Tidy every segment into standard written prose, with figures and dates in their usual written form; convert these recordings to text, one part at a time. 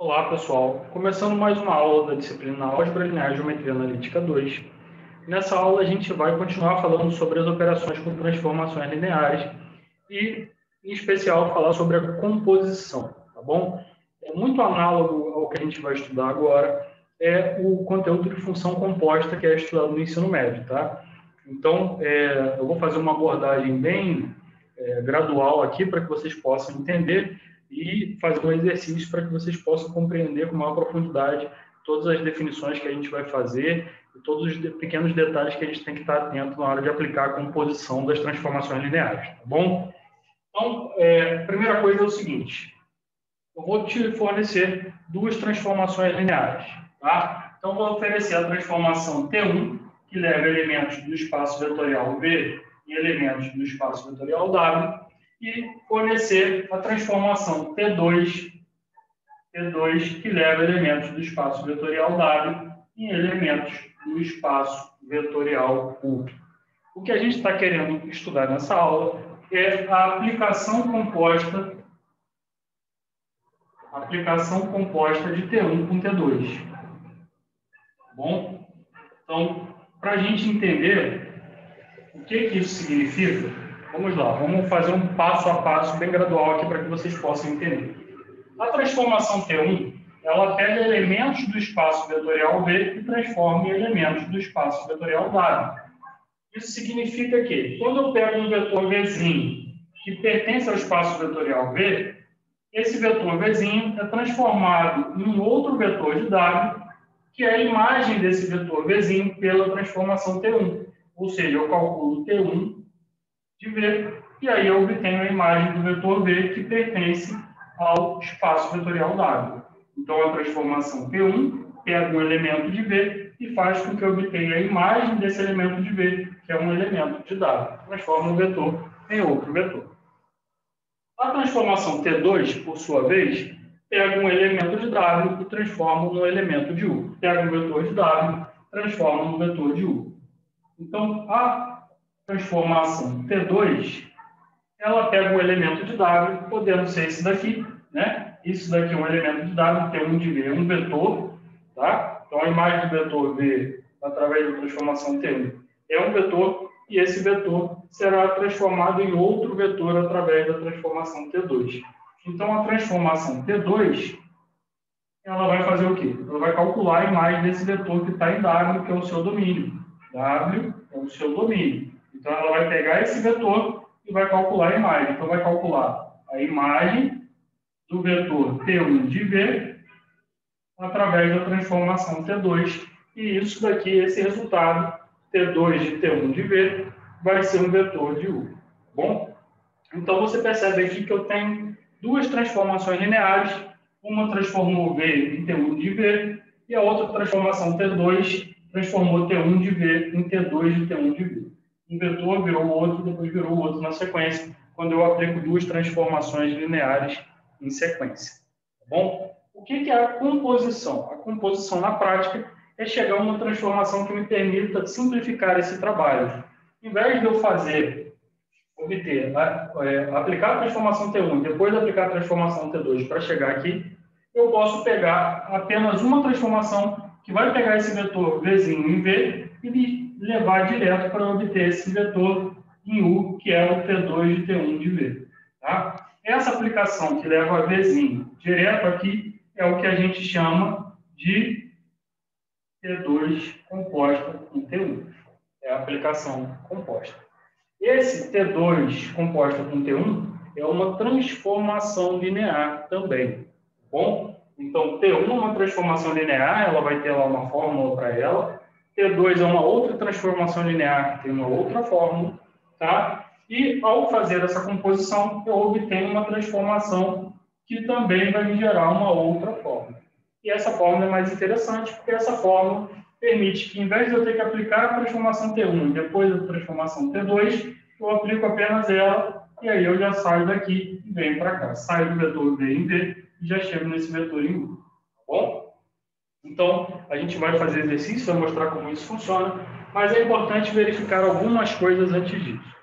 Olá, pessoal. Começando mais uma aula da disciplina Álgebra Linear e Geometria Analítica 2. Nessa aula, a gente vai continuar falando sobre as operações com transformações lineares e, em especial, falar sobre a composição, tá bom? É muito análogo ao que a gente vai estudar agora, é o conteúdo de função composta que é estudado no ensino médio, tá? Então, eu vou fazer uma abordagem bem gradual aqui para que vocês possam entender e fazer um exercício para que vocês possam compreender com maior profundidade todas as definições que a gente vai fazer e todos os pequenos detalhes que a gente tem que estar atento na hora de aplicar a composição das transformações lineares, tá bom? Então, a primeira coisa é o seguinte, eu vou te fornecer duas transformações lineares, tá? Então, vou oferecer a transformação T1, que leva elementos do espaço vetorial V e elementos do espaço vetorial W, e fornecer a transformação T2, que leva elementos do espaço vetorial W em elementos do espaço vetorial U. O que a gente está querendo estudar nessa aula é a aplicação composta de T1 com T2. Tá bom? Então, para a gente entender o que isso significa, vamos lá, vamos fazer um passo a passo bem gradual aqui para que vocês possam entender. A transformação T1, ela pega elementos do espaço vetorial V e transforma em elementos do espaço vetorial W. Isso significa que, quando eu pego um vetor Vzinho que pertence ao espaço vetorial V, esse vetor Vzinho é transformado em outro vetor de W, que é a imagem desse vetor Vzinho pela transformação T1. Ou seja, eu calculo T1 de V, e aí eu obtenho a imagem do vetor V que pertence ao espaço vetorial W. Então, a transformação T1 pega um elemento de V e faz com que eu obtenha a imagem desse elemento de V, que é um elemento de W. Transforma um vetor em outro vetor. A transformação T2, por sua vez, pega um elemento de W e transforma num elemento de U. Pega um vetor de W, transforma num vetor de U. Então, a transformação T2, ela pega um elemento de W, podendo ser esse daqui, né? Isso daqui é um elemento de W, T1 de V é um vetor, tá? Então, a imagem do vetor V, através da transformação T1, é um vetor, e esse vetor será transformado em outro vetor através da transformação T2. Então, a transformação T2, ela vai fazer o quê? Ela vai calcular a imagem desse vetor que está em W, que é o seu domínio. W é o seu domínio. Então, ela vai pegar esse vetor e vai calcular a imagem. Então, vai calcular a imagem do vetor T1 de V através da transformação T2. E isso daqui, esse resultado, T2 de T1 de V, vai ser um vetor de U. Tá bom? Então, você percebe aqui que eu tenho duas transformações lineares. Uma transformou V em T1 de V e a outra transformação T2 transformou T1 de V em T2 de T1 de V. Um vetor virou o outro, depois virou o outro na sequência, quando eu aplico duas transformações lineares em sequência. Tá bom? O que é a composição? A composição, na prática, é chegar a uma transformação que me permita simplificar esse trabalho. Em vez de eu aplicar a transformação T1 depois de aplicar a transformação T2 para chegar aqui, eu posso pegar apenas uma transformação que vai pegar esse vetor Vzinho em V e me levar direto para obter esse vetor em U, que é o T2 de T1 de V. Tá? Essa aplicação que leva Vzinho direto aqui é o que a gente chama de T2 composta com T1. É a aplicação composta. Esse T2 composta com T1 é uma transformação linear também. Bom? Então, T1 é uma transformação linear, ela vai ter lá uma fórmula para ela. T2 é uma outra transformação linear, que tem uma outra fórmula. Tá? E, ao fazer essa composição, eu obtenho uma transformação que também vai me gerar uma outra fórmula. E essa fórmula é mais interessante, porque essa fórmula permite que, em vez de eu ter que aplicar a transformação T1 depois da transformação T2, eu aplico apenas ela, e aí eu já saio daqui e venho para cá. Saio do vetor V em V e já chego nesse vetor em U. Tá bom? Então, a gente vai fazer exercício, vai mostrar como isso funciona, mas é importante verificar algumas coisas antes disso.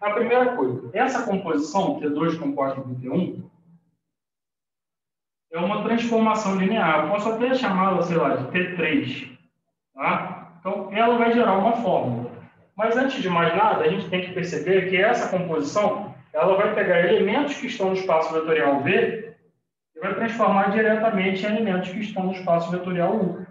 A primeira coisa, essa composição, T2 composta com T1, é uma transformação linear. Eu posso até chamá-la, sei lá, de T3. Tá? Então, ela vai gerar uma fórmula. Mas, antes de mais nada, a gente tem que perceber que essa composição ela vai pegar elementos que estão no espaço vetorial V e vai transformar diretamente em elementos que estão no espaço vetorial U.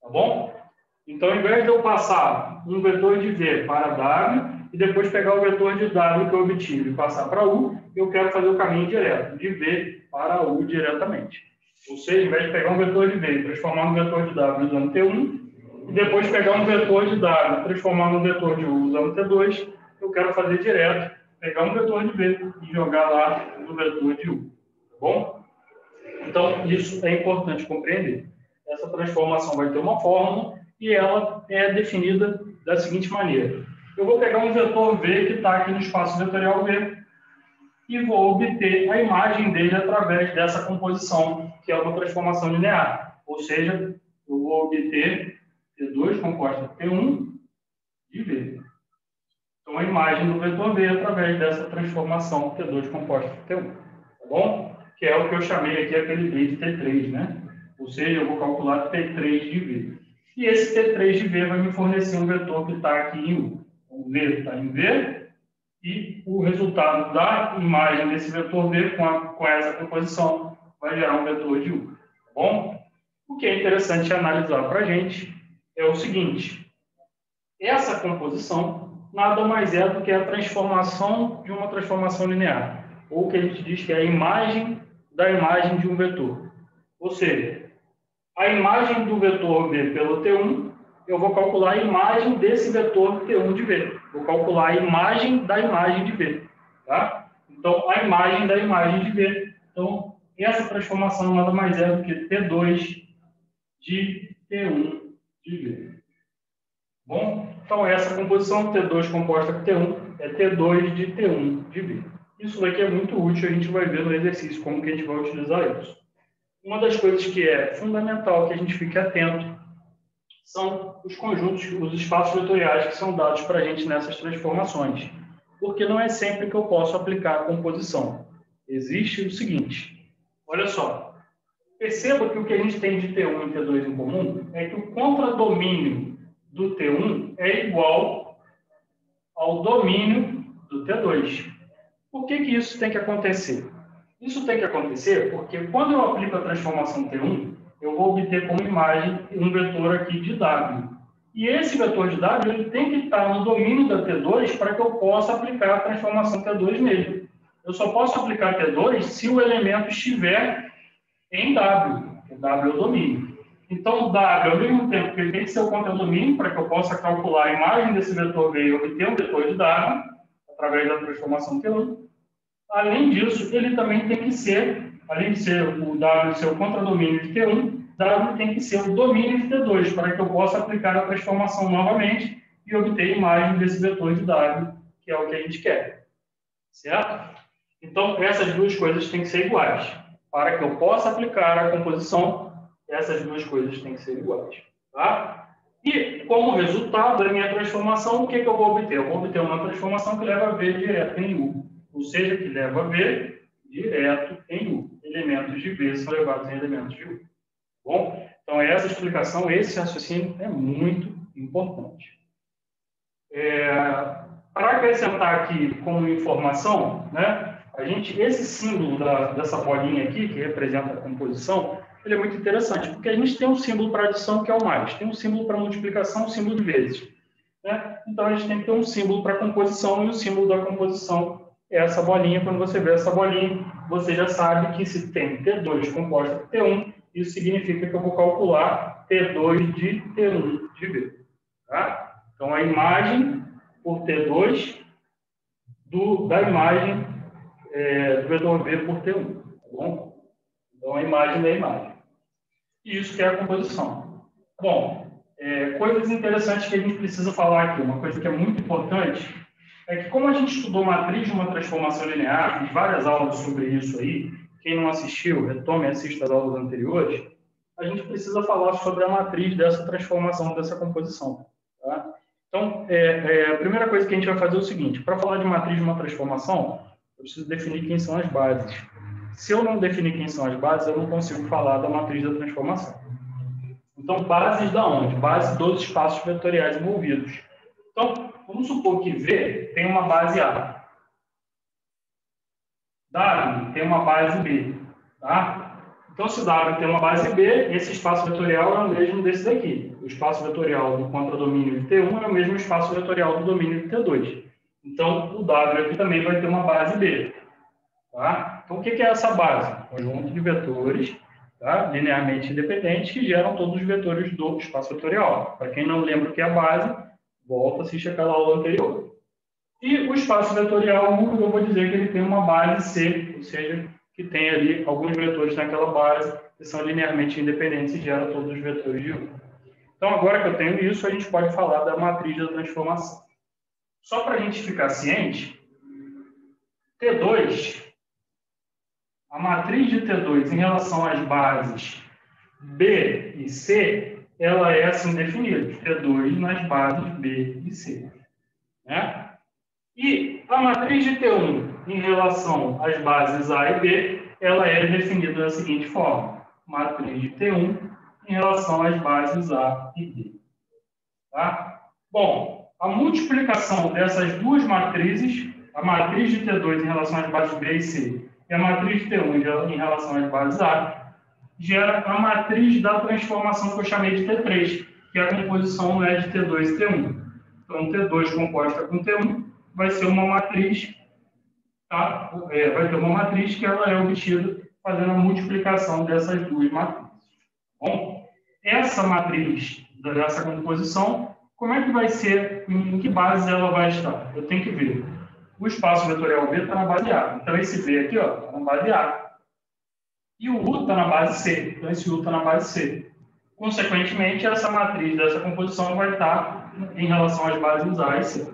Tá bom? Então, ao invés de eu passar um vetor de V para W e depois pegar o vetor de W que eu obtive e passar para U, eu quero fazer o caminho direto, de V para U diretamente. Ou seja, ao invés de pegar um vetor de V e transformar no vetor de W usando T1, e depois pegar um vetor de W e transformar no vetor de U usando T2, eu quero fazer direto, pegar um vetor de V e jogar lá no vetor de U. Tá bom? Então, isso é importante compreender. Essa transformação vai ter uma fórmula e ela é definida da seguinte maneira. Eu vou pegar um vetor V que está aqui no espaço vetorial V e vou obter a imagem dele através dessa composição, que é uma transformação linear. Ou seja, eu vou obter T2 composta por T1 de V. Então, a imagem do vetor V através dessa transformação T2 composta por T1. Tá bom? Que é o que eu chamei aqui, aquele V de T3, né? Ou seja, eu vou calcular T3 de V. E esse T3 de V vai me fornecer um vetor que está aqui em U. O V está em V, e o resultado da imagem desse vetor V com essa composição vai gerar um vetor de U. Tá bom? O que é interessante analisar para a gente é o seguinte. Essa composição nada mais é do que a transformação de uma transformação linear. Ou o que a gente diz que é a imagem da imagem de um vetor. Ou seja, a imagem do vetor V pelo T1, eu vou calcular a imagem desse vetor T1 de V. Vou calcular a imagem da imagem de V. Tá? Então, a imagem da imagem de V. Então, essa transformação nada mais é do que T2 de T1 de V. Bom? Então, essa composição T2 composta por T1 é T2 de T1 de V. Isso daqui é muito útil, a gente vai ver no exercício como que a gente vai utilizar isso. Uma das coisas que é fundamental que a gente fique atento são os conjuntos, os espaços vetoriais que são dados para a gente nessas transformações. Porque não é sempre que eu posso aplicar a composição. Existe o seguinte, olha só, perceba que o que a gente tem de T1 e T2 em comum é que o contradomínio do T1 é igual ao domínio do T2. Por que isso tem que acontecer? Isso tem que acontecer porque quando eu aplico a transformação T1, eu vou obter como imagem um vetor aqui de W. E esse vetor de W ele tem que estar no domínio da T2 para que eu possa aplicar a transformação T2 nele. Eu só posso aplicar T2 se o elemento estiver em W. O W é o domínio. Então, o W, ao mesmo tempo que ele tem que ser o contradomínio para que eu possa calcular a imagem desse vetor V e obter um vetor de W através da transformação T1. Além disso, ele também tem que ser, além de ser o W ser o contradomínio de T1, W tem que ser o domínio de T2, para que eu possa aplicar a transformação novamente e obter a imagem desse vetor de W, que é o que a gente quer. Certo? Então, essas duas coisas têm que ser iguais. Para que eu possa aplicar a composição, essas duas coisas têm que ser iguais. Tá? E, como resultado da minha transformação, o que eu vou obter? Eu vou obter uma transformação que leva V direto em U. Ou seja, que leva V direto em U. Elementos de V são levados em elementos de U. Bom? Então, essa explicação, esse raciocínio é muito importante. Para acrescentar aqui como informação, né, esse símbolo dessa bolinha aqui, que representa a composição, ele é muito interessante, porque a gente tem um símbolo para adição que é o mais, tem um símbolo para multiplicação, um símbolo de vezes. Né? Então, a gente tem que ter um símbolo para composição, e o símbolo da composição é essa bolinha. Quando você vê essa bolinha, você já sabe que se tem T2 composta por T1, isso significa que eu vou calcular T2 de T1 de V. Tá? Então, a imagem por T2 da imagem do vetor V por T1. Tá bom? Então, a imagem da imagem. E isso que é a composição. Bom, coisas interessantes que a gente precisa falar aqui. Uma coisa que é muito importante é que, como a gente estudou matriz de uma transformação linear, fiz várias aulas sobre isso aí, quem não assistiu, retome e assista as aulas anteriores, a gente precisa falar sobre a matriz dessa transformação, dessa composição. Tá? Então, a primeira coisa que a gente vai fazer é o seguinte: para falar de matriz de uma transformação, eu preciso definir quem são as bases. se eu não definir quem são as bases, eu não consigo falar da matriz da transformação. Então, bases da onde? Base dos espaços vetoriais envolvidos. Então, vamos supor que V tem uma base A. W tem uma base B. Tá? Então, se W tem uma base B, esse espaço vetorial é o mesmo desse daqui. O espaço vetorial do contradomínio de T1 é o mesmo espaço vetorial do domínio de T2. Então, o W aqui também vai ter uma base B. Tá? Então, o que é essa base? Um conjunto de vetores, tá? Linearmente independentes que geram todos os vetores do espaço vetorial. Para quem não lembra o que é a base, volta a assistir aquela aula anterior. E o espaço vetorial, eu vou dizer que ele tem uma base C, ou seja, que tem ali alguns vetores naquela base que são linearmente independentes e geram todos os vetores de U. Então, agora que eu tenho isso, a gente pode falar da matriz da transformação. Só para a gente ficar ciente, T2, a matriz de T2 em relação às bases B e C, ela é assim definida, T2 nas bases B e C. Né? E a matriz de T1 em relação às bases A e B, ela é definida da seguinte forma, matriz de T1 em relação às bases A e B. Tá? Bom, a multiplicação dessas duas matrizes, a matriz de T2 em relação às bases B e C e a matriz de T1 em relação às bases A, gera a matriz da transformação que eu chamei de T3, que a composição não é de T2 e T1. Então, T2 composta com T1 vai ser uma matriz, tá? Vai ter uma matriz que ela é obtida fazendo a multiplicação dessas duas matrizes. Bom, essa matriz dessa composição, como é que vai ser, em que base ela vai estar? Eu tenho que ver. O espaço vetorial B está na base A. Então, esse B aqui está na base A. E o U está na base C. Então, esse U está na base C. Consequentemente, essa matriz dessa composição vai estar em relação às bases A e C.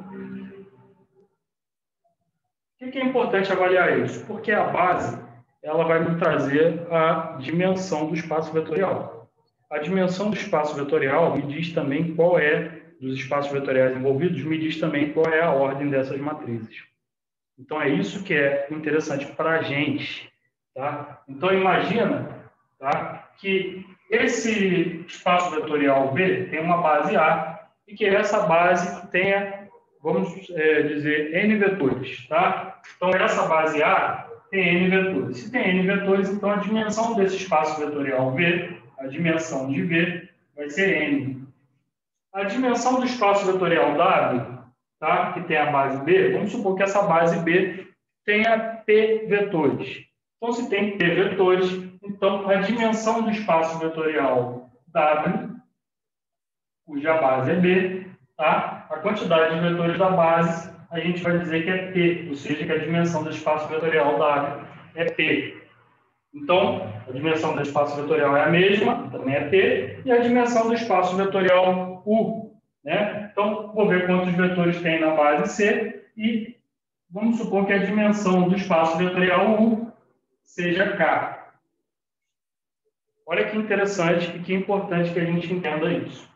Por que é importante avaliar isso? Porque a base ela vai me trazer a dimensão do espaço vetorial. A dimensão do espaço vetorial me diz também qual é, dos espaços vetoriais envolvidos, me diz também qual é a ordem dessas matrizes. Então, é isso que é interessante para a gente. Tá? Então, imagina, tá, que esse espaço vetorial B tem uma base A e que essa base tenha, vamos dizer, N vetores. Tá? Então, essa base A tem N vetores. Se tem N vetores, então a dimensão desse espaço vetorial V, a dimensão de V, vai ser N. A dimensão do espaço vetorial W, tá, que tem a base B, vamos supor que essa base B tenha P vetores. Então, se tem P vetores, então a dimensão do espaço vetorial W, cuja base é B, tá? A quantidade de vetores da base, a gente vai dizer que é P, ou seja, que a dimensão do espaço vetorial W é P. Então, a dimensão do espaço vetorial é a mesma, também é P, e a dimensão do espaço vetorial U. Né? Então, vou ver quantos vetores tem na base C e vamos supor que a dimensão do espaço vetorial U seja K. Olha que interessante e que importante que a gente entenda isso.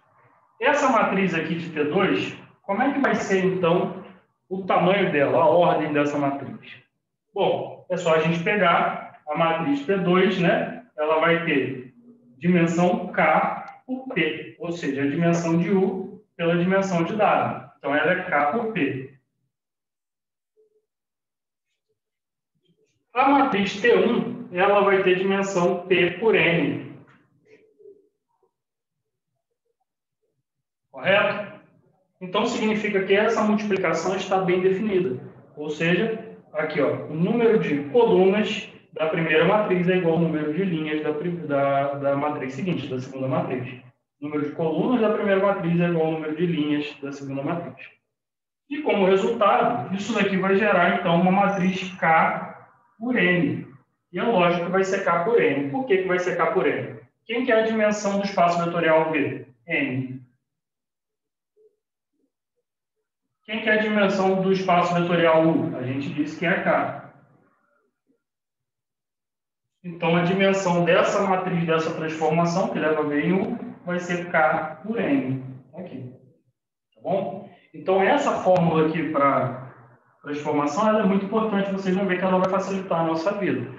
Essa matriz aqui de T2, como é que vai ser, então, o tamanho dela, a ordem dessa matriz? Bom, é só a gente pegar a matriz T2, né? Ela vai ter dimensão K por P, ou seja, a dimensão de U pela dimensão de W. Então, ela é K por P. A matriz T1, ela vai ter dimensão P por N. Correto? Então, significa que essa multiplicação está bem definida. Ou seja, aqui, ó, o número de colunas da primeira matriz é igual ao número de linhas da matriz seguinte, da segunda matriz. O número de colunas da primeira matriz é igual ao número de linhas da segunda matriz. E, como resultado, isso daqui vai gerar, então, uma matriz K por N. E é lógico que vai ser K por N. Por que vai ser K por N? Quem que é a dimensão do espaço vetorial V? N. Quem que é a dimensão do espaço vetorial U? A gente disse que é K. Então, a dimensão dessa matriz, dessa transformação, que leva V em U, vai ser K por N. Aqui. Tá bom? Então, essa fórmula aqui para transformação ela é muito importante. Vocês vão ver que ela vai facilitar a nossa vida.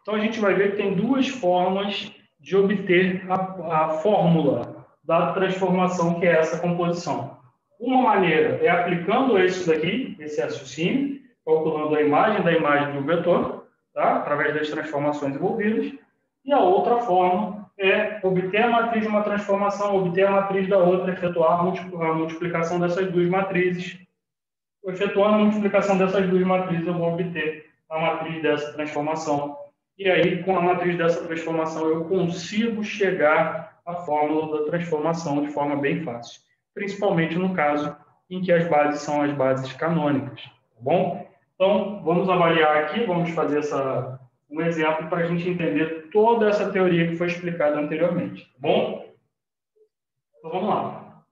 Então, a gente vai ver que tem duas formas de obter a fórmula da transformação, que é essa composição. Uma maneira é aplicando isso daqui, esse raciocínio, calculando a imagem da imagem do vetor, tá? Através das transformações envolvidas. E a outra forma é obter a matriz de uma transformação, obter a matriz da outra, efetuar a multiplicação dessas duas matrizes. Efetuando a multiplicação dessas duas matrizes, eu vou obter a matriz dessa transformação. E aí, com a matriz dessa transformação, eu consigo chegar à fórmula da transformação de forma bem fácil. Principalmente no caso em que as bases são as bases canônicas. Tá bom? Então, vamos avaliar aqui, vamos fazer um exemplo para a gente entender toda essa teoria que foi explicada anteriormente. Tá bom? Então, vamos lá.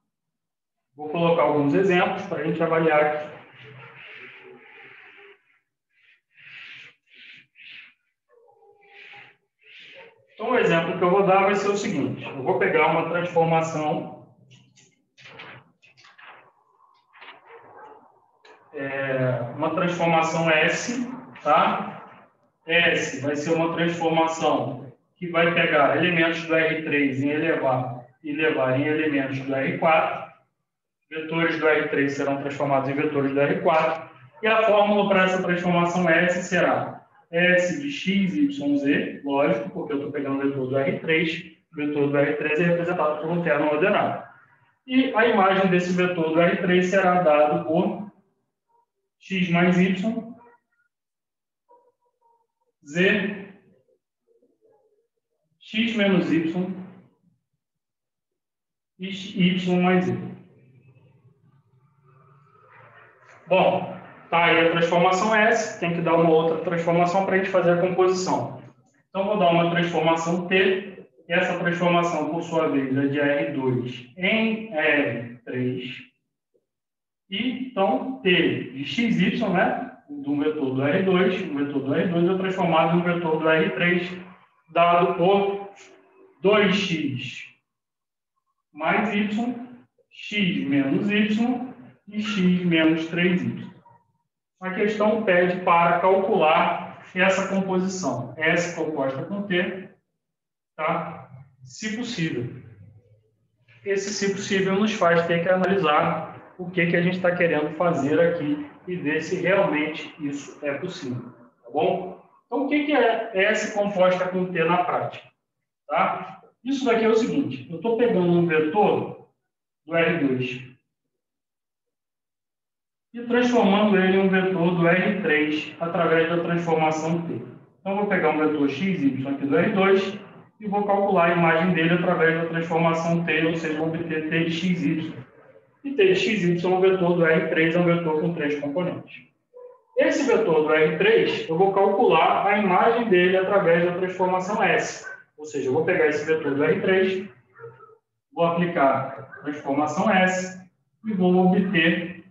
Vou colocar alguns exemplos para a gente avaliar aqui. Então, o exemplo que eu vou dar vai ser o seguinte. Eu vou pegar uma transformação S, tá? S vai ser uma transformação que vai pegar elementos do R3 e levar em elementos do R4. Vetores do R3 serão transformados em vetores do R4. E a fórmula para essa transformação S será S de x, y, z, lógico, porque eu estou pegando o vetor do R3. O vetor do R3 é representado por um terno ordenado. E a imagem desse vetor do R3 será dado por x mais y, z, x menos y e y mais z. Bom, tá aí a transformação S, tem que dar uma outra transformação para a gente fazer a composição. Então, vou dar uma transformação T, e essa transformação, por sua vez, é de R2 em R3. E, então, T de xy, né, do vetor do R2, o vetor do R2 é transformado em um vetor do R3, dado por 2x mais y, x menos y e x menos 3y. A questão pede para calcular essa composição, S composta com T, tá? Se possível. Esse se possível nos faz ter que analisar o que a gente está querendo fazer aqui e ver se realmente isso é possível, tá bom? Então, o que é S composta com T na prática? Tá? Isso daqui é o seguinte, eu estou pegando um vetor do R2 e transformando ele em um vetor do R3 através da transformação T. Então, eu vou pegar um vetor XY aqui do R2 e vou calcular a imagem dele através da transformação T, ou seja, vou obter T de XY. E T de XY é um vetor do R3, é um vetor com 3 componentes. Esse vetor do R3, eu vou calcular a imagem dele através da transformação S. Ou seja, eu vou pegar esse vetor do R3, vou aplicar a transformação S e vou obter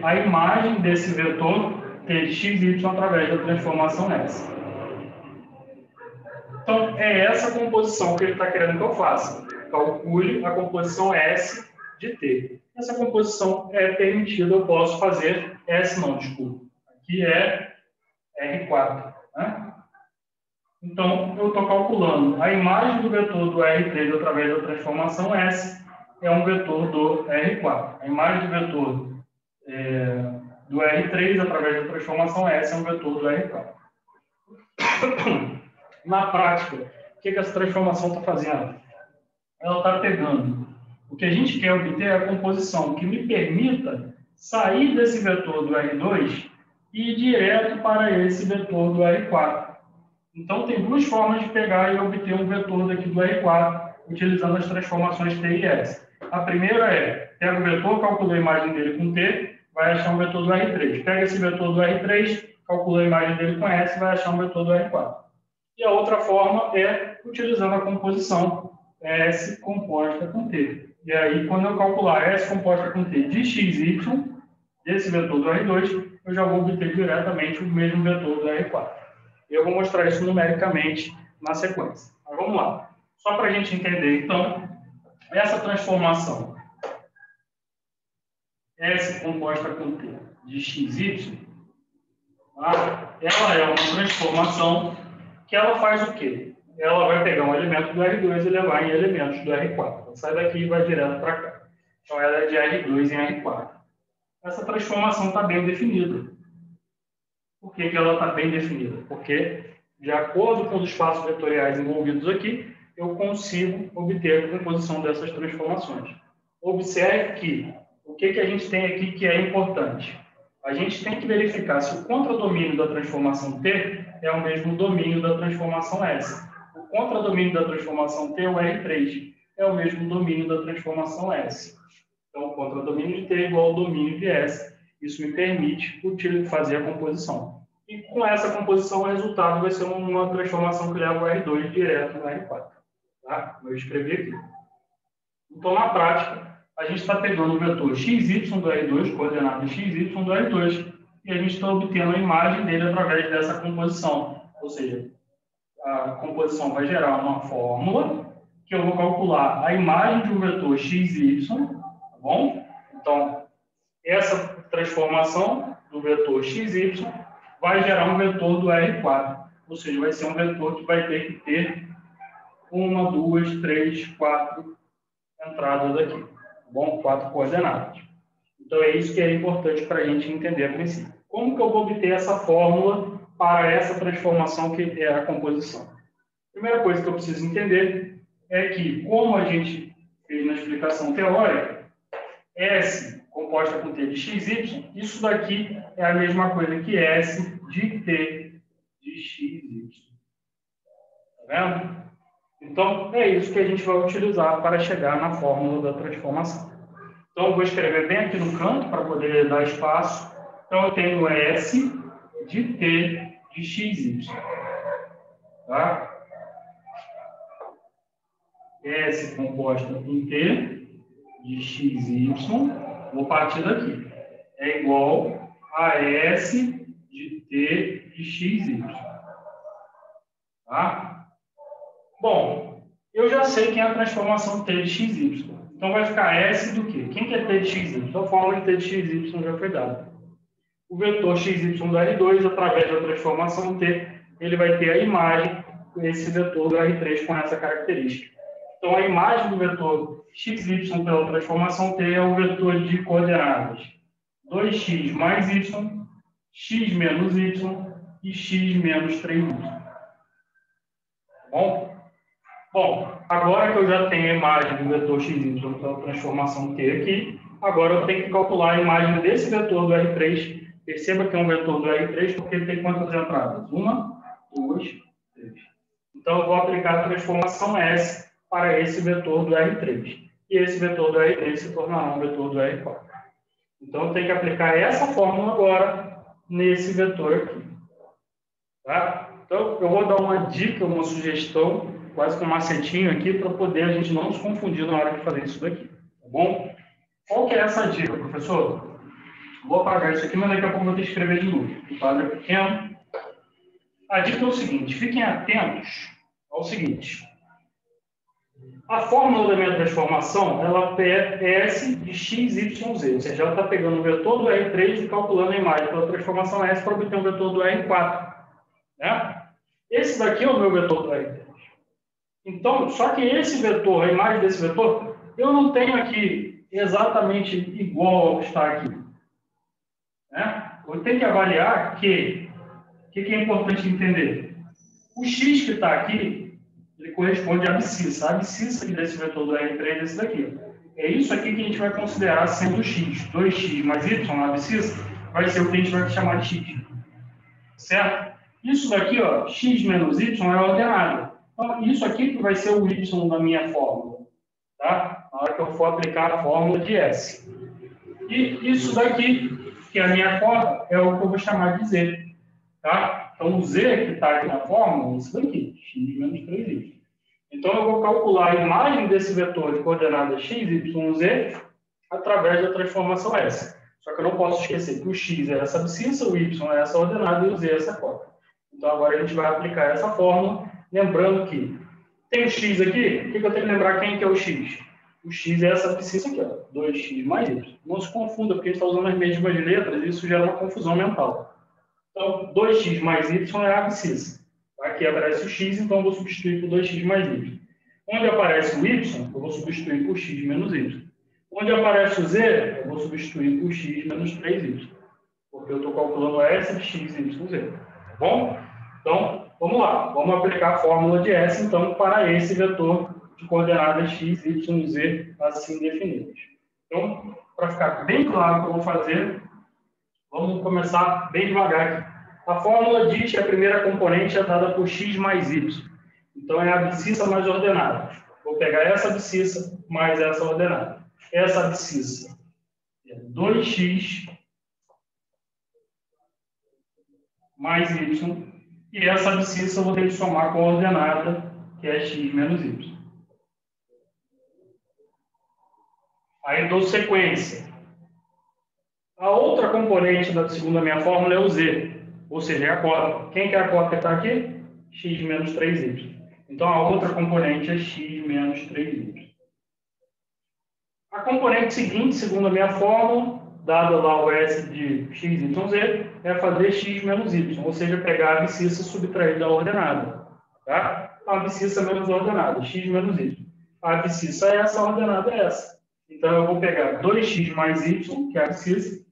a imagem desse vetor T de XY através da transformação S. Então, é essa composição que ele está querendo que eu faça. Calcule a composição S de T. Essa composição é permitida, eu posso fazer S não, desculpa. Aqui é R4. Né? Então, eu estou calculando a imagem do vetor do R3 através da transformação S é um vetor do R4. A imagem do vetor do R3 através da transformação S é um vetor do R4. Na prática, o que essa transformação está fazendo? Ela está pegando o que a gente quer obter é a composição que me permita sair desse vetor do R2 e ir direto para esse vetor do R4. Então, tem duas formas de pegar e obter um vetor daqui do R4, utilizando as transformações T e S. A primeira é, pega o vetor, calcula a imagem dele com T, vai achar um vetor do R3. Pega esse vetor do R3, calcula a imagem dele com S, vai achar um vetor do R4. E a outra forma é utilizando a composição S composta com T. E aí, quando eu calcular S composta com T de XY, desse vetor do R2, eu já vou obter diretamente o mesmo vetor do R4. Eu vou mostrar isso numericamente na sequência. Mas vamos lá. Só para a gente entender, então, essa transformação S composta com T de XY, Tá? Ela é uma transformação que ela faz o quê? Ela vai pegar um elemento do R2 e levar em elementos do R4. Ela sai daqui e vai direto para cá. Então, ela é de R2 em R4. Essa transformação está bem definida. Por que ela está bem definida? Porque, de acordo com os espaços vetoriais envolvidos aqui, eu consigo obter a composição dessas transformações. Observe que o que a gente tem aqui que é importante? A gente tem que verificar se o contradomínio da transformação T é o mesmo domínio da transformação S. O contradomínio da transformação T é o R3, é o mesmo domínio da transformação S. Então, o contradomínio de T é igual ao domínio de S. Isso me permite fazer a composição. E com essa composição, o resultado vai ser uma transformação que leva o R2 direto no R4. Tá? Eu escrevi aqui. Então, na prática, a gente está pegando o vetor xy do R2, coordenada xy do R2, e a gente está obtendo a imagem dele através dessa composição. Ou seja, a composição vai gerar uma fórmula que eu vou calcular a imagem de um vetor xy, tá bom? Então, essa transformação do vetor xy vai gerar um vetor do R4, ou seja, vai ser um vetor que vai ter que ter 1, 2, 3, 4 entradas aqui, tá bom? 4 coordenadas. Então, é isso que é importante para a gente entender a princípio. Como que eu vou obter essa fórmula para essa transformação que é a composição? Primeira coisa que eu preciso entender é que, como a gente fez na explicação teórica, S composta com T de XY, isso daqui é a mesma coisa que S de T de XY. Tá vendo? Então, é isso que a gente vai utilizar para chegar na fórmula da transformação. Então, eu vou escrever bem aqui no canto para poder dar espaço. Então, eu tenho S de T de XY. Tá? S composta em T de XY, vou partir daqui. É igual a S de T de XY. Tá? Bom, eu já sei quem é a transformação T de XY. Então vai ficar S do quê? Quem que é T de XY? A fórmula de T de XY já foi dada. O vetor XY do R2, através da transformação T, ele vai ter a imagem desse vetor do R3 com essa característica. Então, a imagem do vetor XY pela transformação T é o vetor de coordenadas 2x mais y, x menos y e x menos 3y. Tá bom, agora que eu já tenho a imagem do vetor XY pela transformação T aqui, agora eu tenho que calcular a imagem desse vetor do R3. Perceba que é um vetor do R3 porque ele tem quantas entradas? 1, 2, 3. Então, eu vou aplicar a transformação S para esse vetor do R3. E esse vetor do R3 se tornará um vetor do R4. Então, eu tenho que aplicar essa fórmula agora nesse vetor aqui. Tá? Então, eu vou dar uma dica, uma sugestão, quase que um macetinho aqui, para poder a gente não se confundir na hora de fazer isso daqui. Tá bom? Qual que é essa dica, professor? Vou apagar isso aqui, mas daqui a pouco eu vou ter que escrever de novo. O quadro é pequeno. A dica é o seguinte, fiquem atentos ao seguinte. A fórmula da minha transformação, ela é S de XYZ. Ou seja, ela está pegando o vetor do R3 e calculando a imagem pela transformação S para obter um vetor do R4. Né? Esse daqui é o meu vetor do R3. Então, só que esse vetor, a imagem desse vetor, eu não tenho aqui exatamente igual ao que está aqui. Né? Eu tenho que avaliar que o que é importante entender? O x que está aqui, ele corresponde à abscissa. A abscissa desse vetor do R3 é esse daqui. É isso aqui que a gente vai considerar sendo x. 2x mais y na abscissa vai ser o que a gente vai chamar de x. Certo? Isso daqui, ó, x menos y é ordenado. Então, isso aqui que vai ser o y da minha fórmula. Tá? Na hora que eu for aplicar a fórmula de S. E isso daqui, que é a minha fórmula, é o que eu vou chamar de z. Tá? Então, o z que está aqui na fórmula é isso daqui, x menos 3y. Então, eu vou calcular a imagem desse vetor de coordenadas x, y, z através da transformação S. Só que eu não posso esquecer que o x é essa abscissa, o y é essa ordenada e o z é essa cota. Então, agora a gente vai aplicar essa fórmula, lembrando que tem o x aqui, o que eu tenho que lembrar quem que é o x? O x é essa abscissa aqui, ó, 2x mais y. Não se confunda, porque a gente está usando as mesmas letras e isso gera uma confusão mental. Então, 2x mais y é a abscissa. Aqui aparece o x, então eu vou substituir por 2x mais y. Onde aparece o y, eu vou substituir por x menos y. Onde aparece o z, eu vou substituir por x menos 3y. Porque eu estou calculando S de x, y, z. Tá bom? Então, vamos lá. Vamos aplicar a fórmula de S, então, para esse vetor de coordenadas x, y, z, assim definidas. Então, para ficar bem claro o que eu vou fazer, vamos começar bem devagar aqui. A fórmula diz que a primeira componente é dada por x mais y. Então, é a abscissa mais ordenada. Vou pegar essa abscissa mais essa ordenada. Essa abscissa é 2x mais y. E essa abscissa eu vou ter que somar com a ordenada, que é x menos y. Aí dou sequência. A outra componente da segunda minha fórmula é o z, ou seja, é a cota. Quem que é a cota que está aqui? X menos 3y. Então, a outra componente é x menos 3y. A componente seguinte, segundo a minha fórmula, dado lá o S de x, y, z, é fazer x menos y, ou seja, pegar a abscissa subtrair da ordenada. Tá? A abscissa menos a ordenada, x menos y. A abscissa é essa, a ordenada é essa. Então, eu vou pegar 2x mais y, que é a abscissa,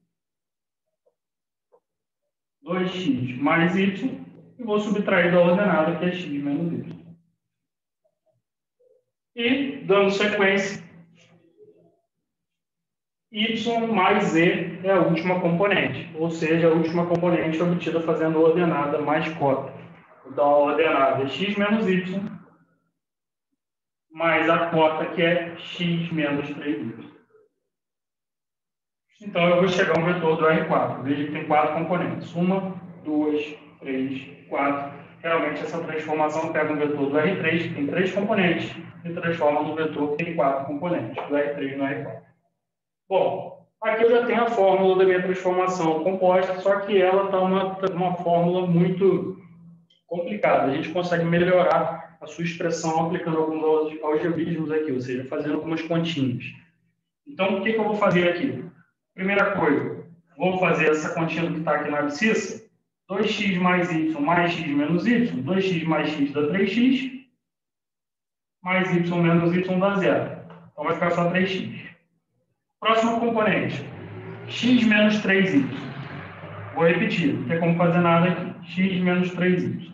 2x mais y, e vou subtrair da ordenada, que é x menos y. E, dando sequência, y mais z é a última componente, ou seja, a última componente obtida fazendo a ordenada mais cota. Então, a ordenada é x menos y, mais a cota, que é x menos 3y. Então, eu vou chegar a um vetor do R4. Veja que tem 4 componentes. 1, 2, 3, 4. Realmente, essa transformação pega um vetor do R3, que tem 3 componentes, e transforma no vetor que tem 4 componentes, do R3 no R4. Bom, aqui eu já tenho a fórmula da minha transformação composta, só que ela está uma fórmula muito complicada. A gente consegue melhorar a sua expressão aplicando alguns algebrismos aqui, ou seja, fazendo algumas continhas. Então, o que eu vou fazer aqui? Primeira coisa, vou fazer essa continha que está aqui na abscissa. 2x mais y mais x menos y. 2x mais x dá 3x. Mais y menos y dá 0. Então, vai ficar só 3x. Próxima componente. X menos 3y. Vou repetir, não tem como fazer nada aqui. X menos 3y.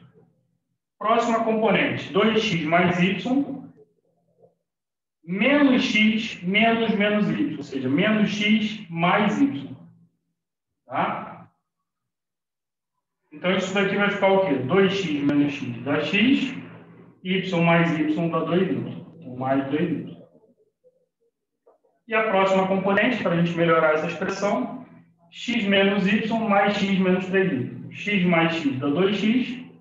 Próxima componente. 2x mais y. Menos x menos menos y, ou seja, menos x mais y. Tá? Então, isso daqui vai ficar o quê? 2x menos x dá x, y mais y dá 2y. Então, mais 2y. E a próxima componente, para a gente melhorar essa expressão, x menos y mais x menos 3y. X mais x dá 2x,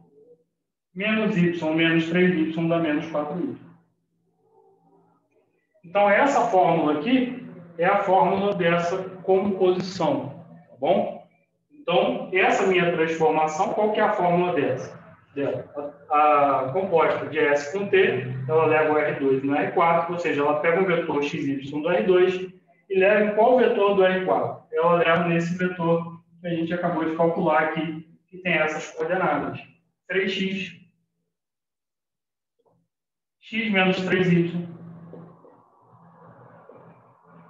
menos y menos 3y dá menos 4y. Então, essa fórmula aqui é a fórmula dessa composição, tá bom? Então, essa minha transformação, qual que é a fórmula dela? A composta de S com T, ela leva o R2 no R4, ou seja, ela pega o vetor XY do R2 e leva em qual vetor do R4? Ela leva nesse vetor que a gente acabou de calcular aqui, que tem essas coordenadas. 3x, x menos 3y,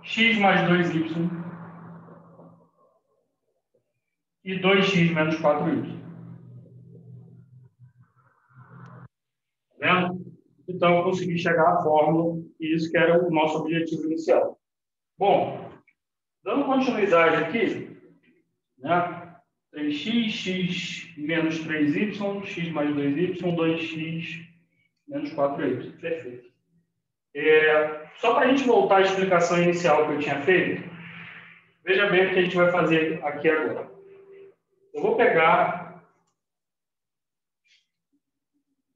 x mais 2y e 2x menos 4y. Tá vendo? Então, eu consegui chegar à fórmula, e isso que era o nosso objetivo inicial. Bom, dando continuidade aqui, né? 3x, x menos 3y, x mais 2y, 2x menos 4y. Perfeito. Só para a gente voltar à explicação inicial que eu tinha feito, veja bem o que a gente vai fazer aqui agora. Eu vou pegar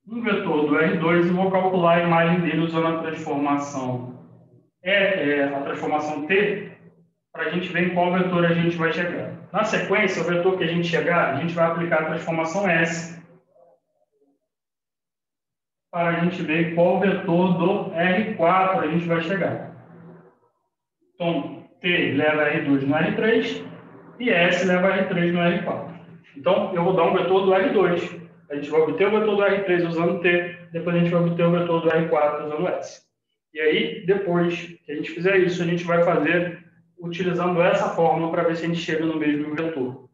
um vetor do R2 e vou calcular a imagem dele usando a transformação T, para a gente ver em qual vetor a gente vai chegar. Na sequência, o vetor que a gente chegar, a gente vai aplicar a transformação S, para a gente ver qual vetor do R4 a gente vai chegar. Então, T leva R2 no R3 e S leva R3 no R4. Então, eu vou dar um vetor do R2. A gente vai obter o vetor do R3 usando T, depois a gente vai obter o vetor do R4 usando S. E aí, depois que a gente fizer isso, a gente vai fazer utilizando essa fórmula para ver se a gente chega no mesmo vetor.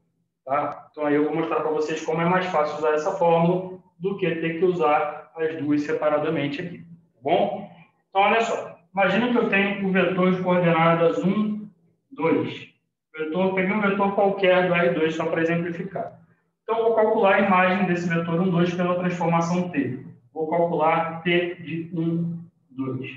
Tá? Então, aí eu vou mostrar para vocês como é mais fácil usar essa fórmula do que ter que usar as duas separadamente aqui. Tá bom? Então, olha só. Imagina que eu tenho o vetor de coordenadas 1, 2. Eu peguei um vetor qualquer do R2 só para exemplificar. Então, eu vou calcular a imagem desse vetor 1, 2 pela transformação T. Vou calcular T de 1, 2. O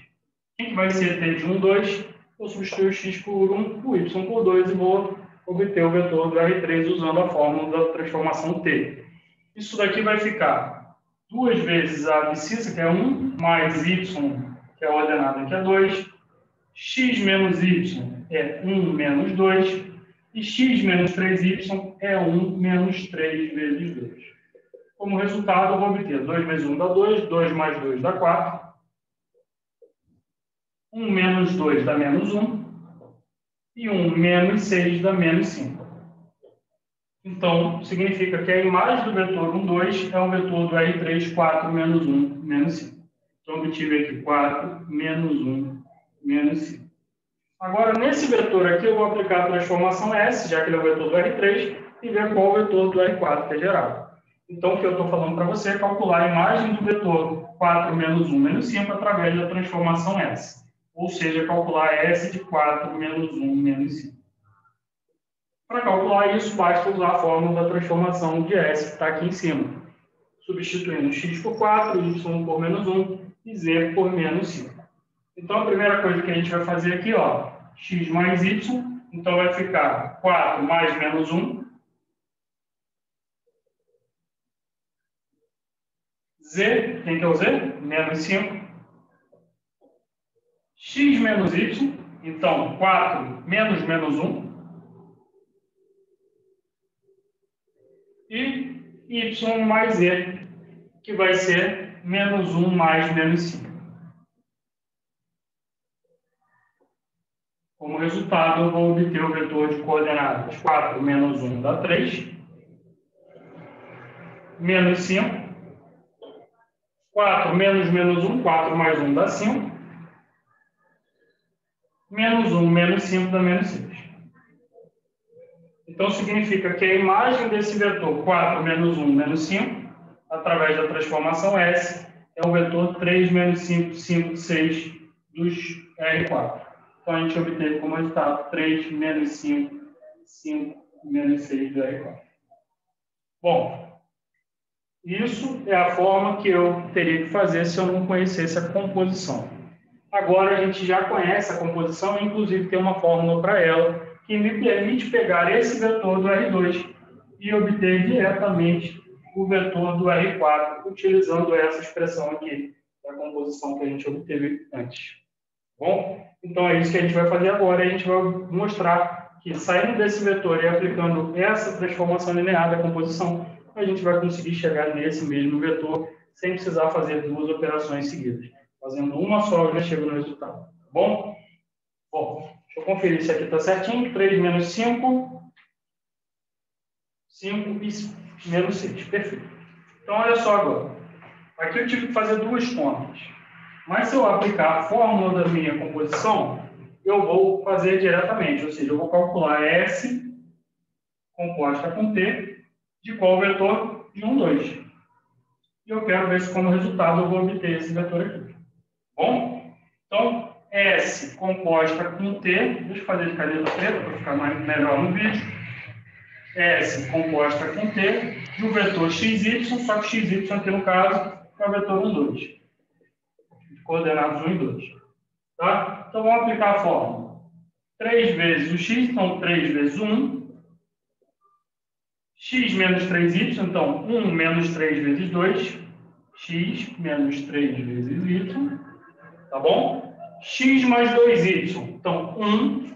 que vai ser T de 1, 2? Eu substituo o x por 1, o y por 2 e vou obter o vetor do R3 usando a fórmula da transformação T. Isso daqui vai ficar 2 vezes a abscissa, que é 1, mais y, que é a ordenada, que é 2. X menos y é 1 menos 2. E x menos 3y é 1 menos 3 vezes 2. Como resultado, eu vou obter 2 vezes 1 dá 2, 2 mais 2 dá 4. 1 menos 2 dá menos 1. E 1 menos 6 dá menos 5. Então, significa que a imagem do vetor 1, 2 é o vetor do R3, 4 menos 1, menos 5. Então, eu obtive aqui 4 menos 1, menos 5. Agora, nesse vetor aqui, eu vou aplicar a transformação S, já que ele é o vetor do R3, e ver qual é o vetor do R4 que é gerado. Então, o que eu estou falando para você é calcular a imagem do vetor 4 menos 1, menos 5 através da transformação S. Ou seja, calcular S de 4 menos 1, menos 5. Para calcular isso, basta usar a fórmula da transformação de S, que está aqui em cima. Substituindo x por 4, y por menos 1 e z por menos 5. Então, a primeira coisa que a gente vai fazer aqui, ó, x mais y, então vai ficar 4 mais menos 1. Z, quem que é o z? Menos 5. X menos y, então 4 menos menos 1. E y mais z, que vai ser menos 1 mais menos 5. Como resultado, eu vou obter o vetor de coordenadas 4 menos 1 dá 3, menos 5, 4 menos menos 1, 4 mais 1 dá 5, menos 1 menos 5 dá menos 6. Então, significa que a imagem desse vetor 4 menos 1 menos 5, através da transformação S, é o vetor 3 menos 5, 5, 6 dos R4. Então, a gente obteve como resultado 3 menos 5, 5 menos 6 do R4. Bom, isso é a forma que eu teria que fazer se eu não conhecesse a composição. Agora, a gente já conhece a composição, inclusive tem uma fórmula para ela, que me permite pegar esse vetor do R2 e obter diretamente o vetor do R4, utilizando essa expressão aqui, da composição que a gente obteve antes. Bom, então é isso que a gente vai fazer agora. A gente vai mostrar que saindo desse vetor e aplicando essa transformação linear da composição, a gente vai conseguir chegar nesse mesmo vetor sem precisar fazer duas operações seguidas. Fazendo uma só, eu já chego no resultado. Tá bom? Bom, deixa eu conferir se aqui está certinho. 3 menos 5, 5 e menos 6. Perfeito. Então, olha só agora. Aqui eu tive que fazer duas contas. Mas se eu aplicar a fórmula da minha composição, eu vou fazer diretamente. Ou seja, eu vou calcular S composta com T de qual vetor? De 1, 2. E eu quero ver se como resultado eu vou obter esse vetor aqui. Bom? Então, S composta com T, deixa eu fazer de caneta preta para ficar melhor no vídeo. S composta com T do vetor XY, só que XY aqui no caso é o vetor 1, 2. De coordenadas 1 e 2. Tá? Então, vamos aplicar a fórmula. 3 vezes o x, então 3 vezes 1. X menos 3y, então 1 menos 3 vezes 2. X menos 3 vezes y. Tá bom? X mais 2y, então 1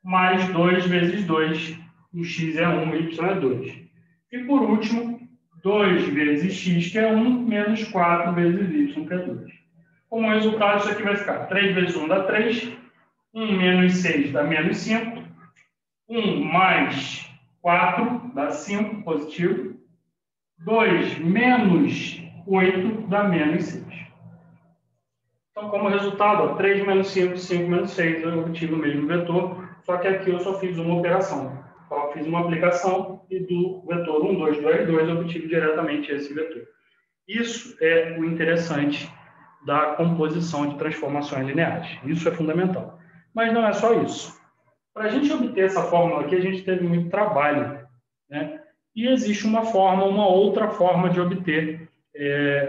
mais 2 vezes 2. O x é 1, o y é 2. E por último, 2 vezes x, que é 1, menos 4 vezes y, que é 2. Como resultado, isso aqui vai ficar 3 vezes 1 dá 3. 1 menos 6 dá menos 5. 1 mais 4 dá 5, positivo. 2 menos 8 dá menos 6. Então, como resultado, ó, 3 menos 5, 5 menos 6, eu obtive o mesmo vetor, só que aqui eu só fiz uma operação. Então, eu fiz uma aplicação e do vetor 1, 2 do R2 eu obtive diretamente esse vetor. Isso é o interessante da composição de transformações lineares. Isso é fundamental. Mas não é só isso. Para a gente obter essa fórmula aqui, a gente teve muito trabalho, né? E existe uma outra forma de obter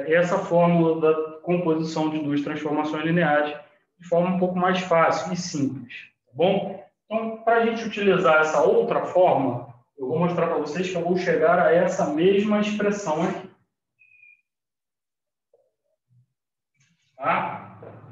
essa fórmula da composição de duas transformações lineares de forma um pouco mais fácil e simples, tá bom? Então, para a gente utilizar essa outra forma, eu vou mostrar para vocês que eu vou chegar a essa mesma expressão aqui. Tá?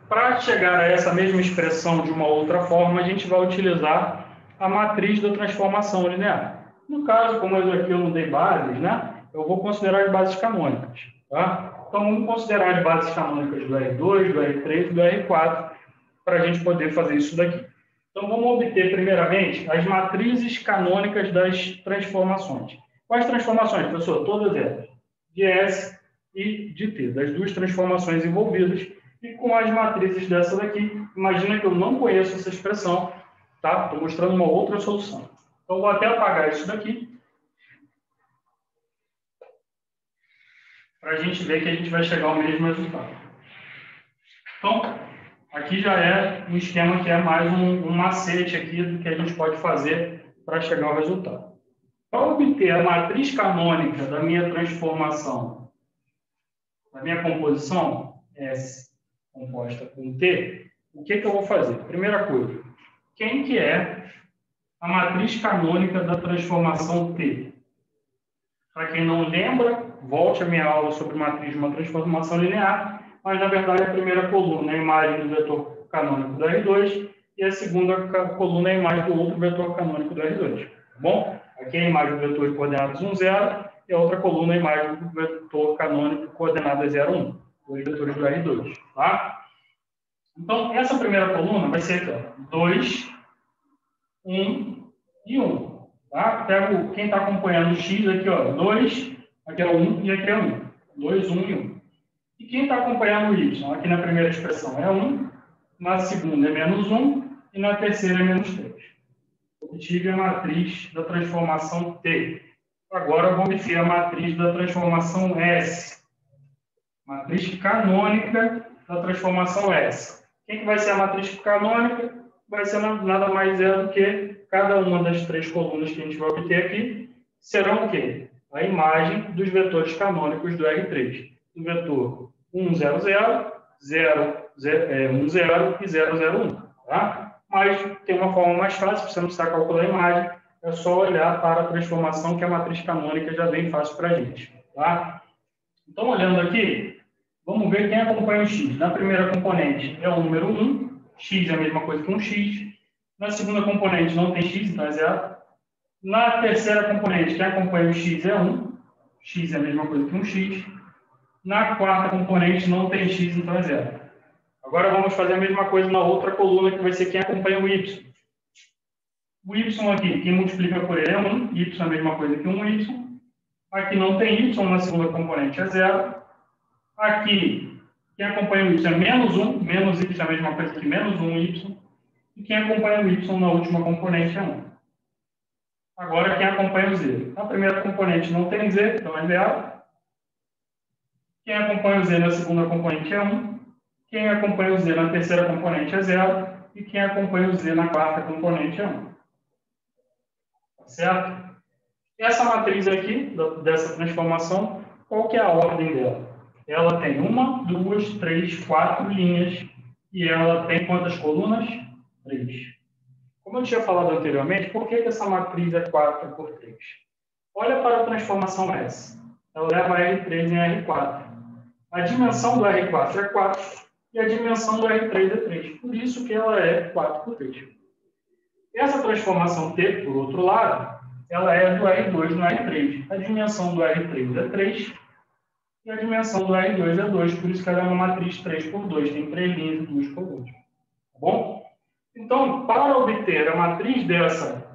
Para chegar a essa mesma expressão de uma outra forma, a gente vai utilizar a matriz da transformação linear. No caso, como aqui eu não dei bases, né? Eu vou considerar as bases canônicas. Tá? Então, vamos considerar as bases canônicas do R2, do R3 e do R4, para a gente poder fazer isso daqui. Então, vamos obter, primeiramente, as matrizes canônicas das transformações. Quais transformações, professor? Todas elas. De S e de T, das duas transformações envolvidas. E com as matrizes dessa daqui, imagina que eu não conheço essa expressão, tá? Estou mostrando uma outra solução. Então, vou até apagar isso daqui, para a gente ver que a gente vai chegar ao mesmo resultado. Então, aqui já é um esquema que é mais um macete aqui do que a gente pode fazer para chegar ao resultado. Para obter a matriz canônica da minha transformação, da minha composição, S composta com T, o que eu vou fazer? Primeira coisa, quem que é a matriz canônica da transformação T? Para quem não lembra, volte a minha aula sobre matriz de uma transformação linear, mas na verdade a primeira coluna é a imagem do vetor canônico do R2 e a segunda coluna é a imagem do outro vetor canônico do R2. Tá bom? Aqui é a imagem do vetor de coordenadas 1, 0 e a outra coluna é a imagem do vetor canônico de coordenadas 0, 1. Dois vetores do R2. Tá? Então, essa primeira coluna vai ser aqui, 2, 1 e 1. Tá? Pego quem está acompanhando o X aqui, ó, 2, aqui é 1 e aqui é 1. 2, 1 e 1. E quem está acompanhando o Y? Aqui na primeira expressão é 1, na segunda é menos 1 e na terceira é menos 3. Obtive a matriz da transformação T. Agora eu vou obter a matriz da transformação S. Matriz canônica da transformação S. Quem que vai ser a matriz canônica? Vai ser nada mais do que cada uma das três colunas que a gente vai obter aqui serão o quê? A imagem dos vetores canônicos do R3. Do vetor 1, 0, 0, 0, 1, 0 e 0, 0, 1. Tá? Mas tem uma forma mais fácil, você não precisa calcular a imagem, é só olhar para a transformação que a matriz canônica já vem fácil para a gente. Tá? Então, olhando aqui, vamos ver quem acompanha o X. Na primeira componente é o número 1, X é a mesma coisa que um X. Na segunda componente não tem X, então é 0. Na terceira componente, quem acompanha o X é 1, X é a mesma coisa que um X. Na quarta componente não tem X, então é 0. Agora vamos fazer a mesma coisa na outra coluna, que vai ser quem acompanha o Y. O Y aqui, quem multiplica por ele é 1, Y é a mesma coisa que um Y. Aqui não tem Y, na segunda componente é 0. Aqui, quem acompanha o Y é menos 1, menos Y é a mesma coisa que menos 1Y. E quem acompanha o Y na última componente é 1. Agora, quem acompanha o Z? Na primeira componente não tem Z, então é 0. Quem acompanha o Z na segunda componente é 1. Quem acompanha o Z na terceira componente é 0. E quem acompanha o Z na quarta componente é 1. Tá certo? Essa matriz aqui, dessa transformação, qual que é a ordem dela? Ela tem 1, 2, 3, 4 linhas. E ela tem quantas colunas? 3. Como eu tinha falado anteriormente, por que essa matriz é 4 por 3? Olha para a transformação S. Ela leva R3 em R4. A dimensão do R4 é 4 e a dimensão do R3 é 3. Por isso que ela é 4 por 3. Essa transformação T, por outro lado, ela é do R2 no R3. A dimensão do R3 é 3 e a dimensão do R2 é 2. Por isso que ela é uma matriz 3 por 2. Tem 3 linhas e 2 colunas. Tá bom? Então, para obter a matriz dessa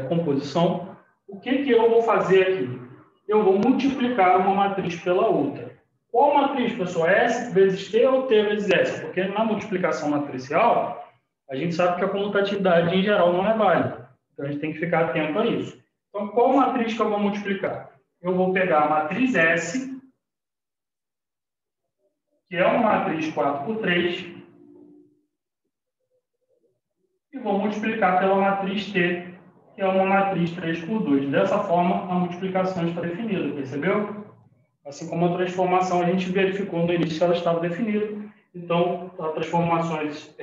composição, o que eu vou fazer aqui? Eu vou multiplicar uma matriz pela outra. Qual matriz, pessoal? S vezes T ou T vezes S? Porque na multiplicação matricial, a gente sabe que a comutatividade em geral não é válida. Então, a gente tem que ficar atento a isso. Então, qual matriz que eu vou multiplicar? Eu vou pegar a matriz S, que é uma matriz 4 por 3, e vou multiplicar pela matriz T, que é uma matriz 3 por 2. Dessa forma, a multiplicação está definida, percebeu? Assim como a transformação, a gente verificou no início que ela estava definida. Então, a transformações,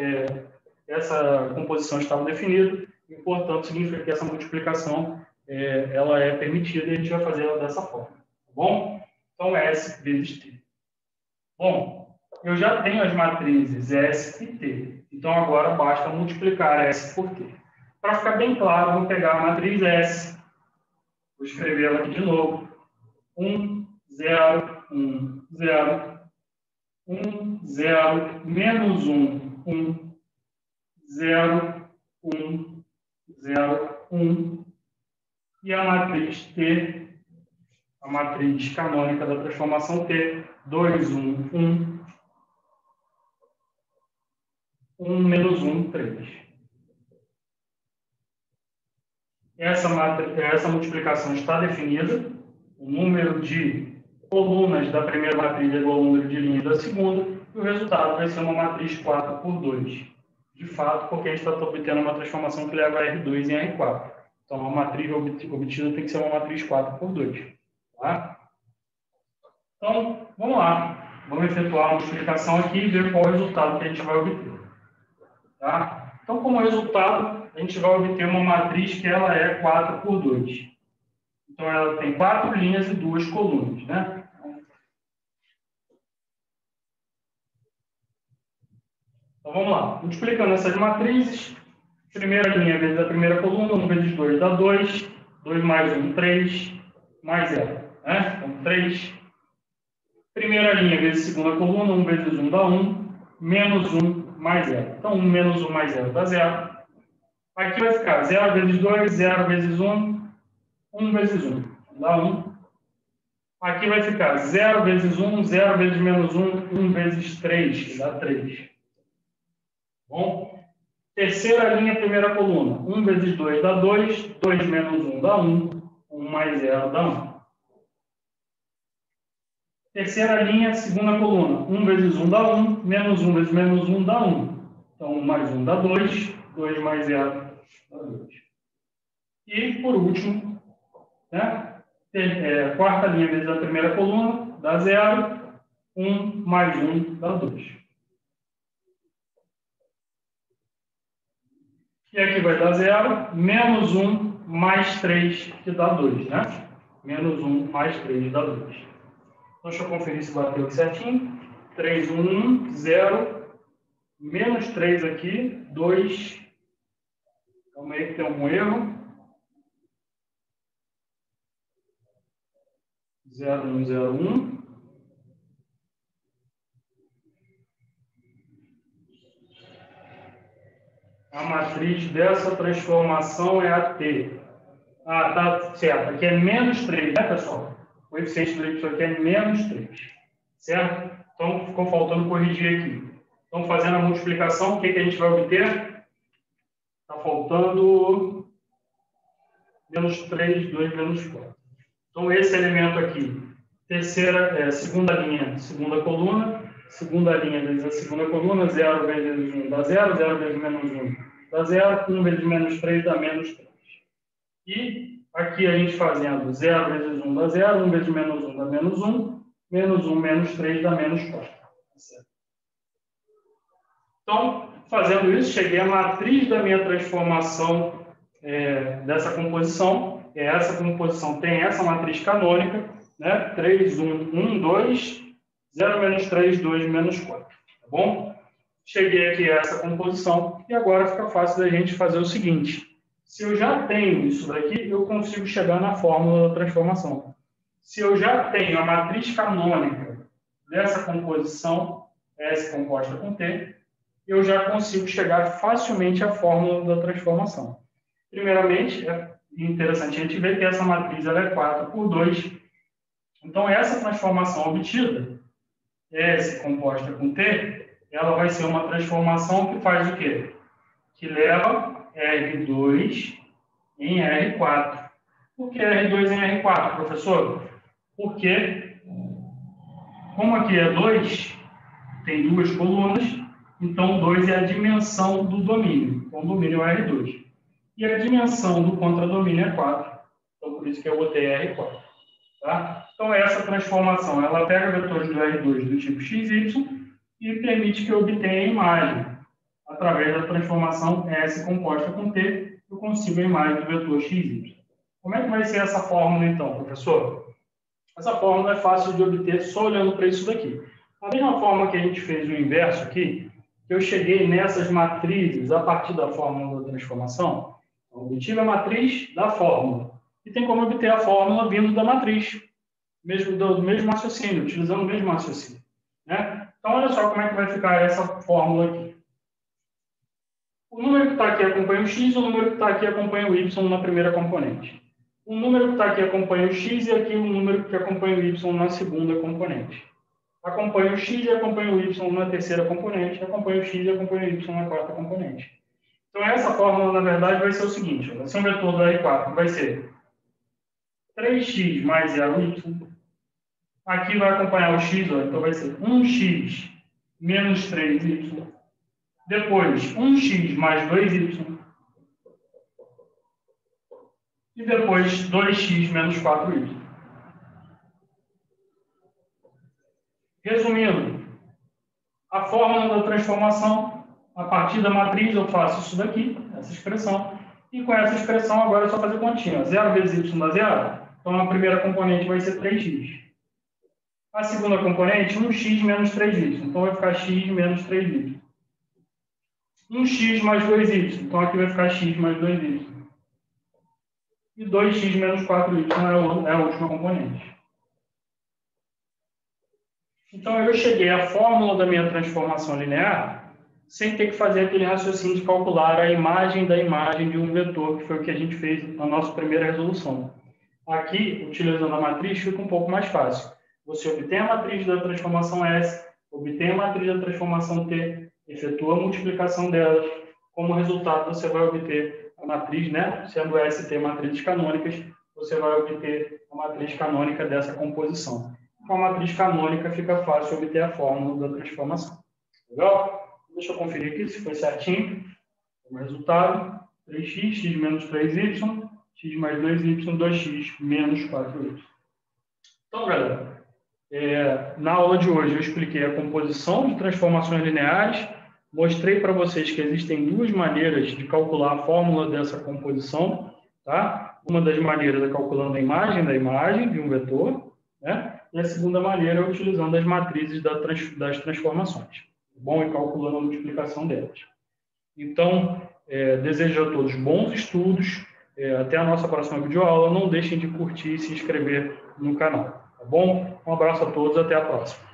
essa composição estava definida, e, portanto, significa que essa multiplicação ela é permitida e a gente vai fazer ela dessa forma. Tá bom? Então, S vezes T. Bom, eu já tenho as matrizes S e T. Então, agora basta multiplicar S por T. Para ficar bem claro, eu vou pegar a matriz S, vou escrever ela aqui de novo. 1, 0, 1, 0, 1, 0, menos 1, 1, 0, 1, 0, 1. E a matriz T, a matriz canônica da transformação T, 2, 1, 1, 1 menos 1, 3. Essa multiplicação está definida. O número de colunas da primeira matriz é igual ao número de linhas da segunda, e o resultado vai ser uma matriz 4 por 2. De fato, porque a gente está obtendo uma transformação que leva a R2 em R4. Então, a matriz obtida tem que ser uma matriz 4 por 2. Tá? Então, vamos lá. Vamos efetuar a multiplicação aqui e ver qual é o resultado que a gente vai obter. Tá? Então, como resultado, a gente vai obter uma matriz que ela é 4 por 2. Então, ela tem 4 linhas e 2 colunas, né? Então, vamos lá. Multiplicando essas matrizes, primeira linha vezes a primeira coluna, 1 vezes 2 dá 2, 2 mais 1, 3, mais 0. Né? Então, 3. Primeira linha vezes segunda coluna, 1 vezes 1 dá 1, menos 1 mais 0. Então, 1 menos 1 mais 0 dá 0. Aqui vai ficar 0 vezes 2, 0 vezes 1, 1 vezes 1, dá 1. Aqui vai ficar 0 vezes 1, 0 vezes menos 1, 1 vezes 3, que dá 3. Bom? Terceira linha, primeira coluna. 1 vezes 2 dá 2, 2 menos 1 dá 1, 1 mais 0 dá 1. Terceira linha, segunda coluna. 1 vezes 1 dá 1, menos 1 vezes menos 1 dá 1. Então, 1 mais 1 dá 2, 2 mais 0 dá 2. E, por último, né? Quarta linha vezes a primeira coluna, dá 0. 1 mais 1 dá 2. E aqui vai dar 0. Menos 1 mais 3, que dá 2, né? Menos 1 mais 3 dá 2. Então, deixa eu conferir se bateu aqui certinho. 3, 1, 1, 0. Menos 3 aqui, 2. Calma aí que tem um erro. 0, 1, 0, 1. A matriz dessa transformação é a T. Ah, tá certo. Aqui é menos 3, né, pessoal? O coeficiente do Y aqui é menos 3. Certo? Então, ficou faltando corrigir aqui. Então, fazendo a multiplicação, o que a gente vai obter? Está faltando menos 3, 2, menos 4. Então, esse elemento aqui, segunda linha, segunda coluna. Segunda linha vezes a segunda coluna, 0 vezes 1 dá 0, 0 vezes menos 1 dá 0, 1 vezes menos 3 dá menos 3. E aqui a gente fazendo 0 vezes 1 dá 0, 1 vezes menos 1 dá menos 1, menos 1 menos 3 dá menos 4. Então, fazendo isso, cheguei à matriz da minha transformação dessa composição. Essa composição tem essa matriz canônica, né? 3, 1, 1, 2, 0 menos 3, 2 menos 4. Tá bom? Cheguei aqui a essa composição e agora fica fácil da gente fazer o seguinte. Se eu já tenho isso daqui, eu consigo chegar na fórmula da transformação. Se eu já tenho a matriz canônica dessa composição, S composta com T, eu já consigo chegar facilmente à fórmula da transformação. Primeiramente, E interessante a gente ver que essa matriz ela é 4 por 2. Então, essa transformação obtida, S composta com T, ela vai ser uma transformação que faz o quê? Que leva R2 em R4. Por que R2 em R4, professor? Porque, como aqui é 2, tem duas colunas, então 2 é a dimensão do domínio. Então, o domínio é R2. E a dimensão do contradomínio é 4. Então, por isso que eu botei R4. Tá? Então, essa transformação, ela pega vetores do R2 do tipo XY e permite que eu obtenha a imagem. Através da transformação S composta com T, eu consigo a imagem do vetor XY. Como é que vai ser essa fórmula, então, professor? Essa fórmula é fácil de obter só olhando para isso daqui. Da mesma forma que a gente fez o inverso aqui, eu cheguei nessas matrizes a partir da fórmula da transformação, eu obtive a matriz da fórmula. E tem como obter a fórmula vindo da matriz, do mesmo raciocínio, utilizando o mesmo raciocínio. Né? Então, olha só como é que vai ficar essa fórmula aqui. O número que está aqui acompanha o x, o número que está aqui acompanha o y na primeira componente. O número que está aqui acompanha o x e aqui o número que acompanha o y na segunda componente. Acompanha o x e acompanha o y na terceira componente, acompanha o x e acompanha o y na quarta componente. Então, essa fórmula, na verdade, vai ser o seguinte. Vai ser um vetor do R4, vai ser 3x mais 0y. Aqui vai acompanhar o x, ó, então vai ser 1x menos 3y. Depois, 1x mais 2y. E depois, 2x menos 4y. Resumindo, a fórmula da transformação, a partir da matriz eu faço isso daqui, essa expressão. E com essa expressão agora é só fazer continha. 0 vezes y dá 0. Então, a primeira componente vai ser 3x. A segunda componente, 1x menos 3y. Então, vai ficar x menos 3y. 1x mais 2y. Então, aqui vai ficar x mais 2y. E 2x menos 4y é a última componente. Então, eu cheguei à fórmula da minha transformação linear sem ter que fazer aquele raciocínio de calcular a imagem da imagem de um vetor, que foi o que a gente fez na nossa primeira resolução. Aqui, utilizando a matriz, fica um pouco mais fácil. Você obtém a matriz da transformação S, obtém a matriz da transformação T, efetua a multiplicação delas. Como resultado, você vai obter a matriz, né? Sendo S e T matrizes canônicas, você vai obter a matriz canônica dessa composição. Com a matriz canônica, fica fácil obter a fórmula da transformação. Legal? Deixa eu conferir aqui se foi certinho. Como resultado, 3x, x menos 3y, x mais 2y, 2x menos 4y. Então, galera, na aula de hoje eu expliquei a composição de transformações lineares, mostrei para vocês que existem duas maneiras de calcular a fórmula dessa composição, tá? Uma das maneiras é calculando a imagem da imagem de um vetor, né? E a segunda maneira é utilizando as matrizes das transformações, bom? E calculando a multiplicação delas. Então, desejo a todos bons estudos, até a nossa próxima videoaula. Não deixem de curtir e se inscrever no canal, tá bom? Um abraço a todos, até a próxima.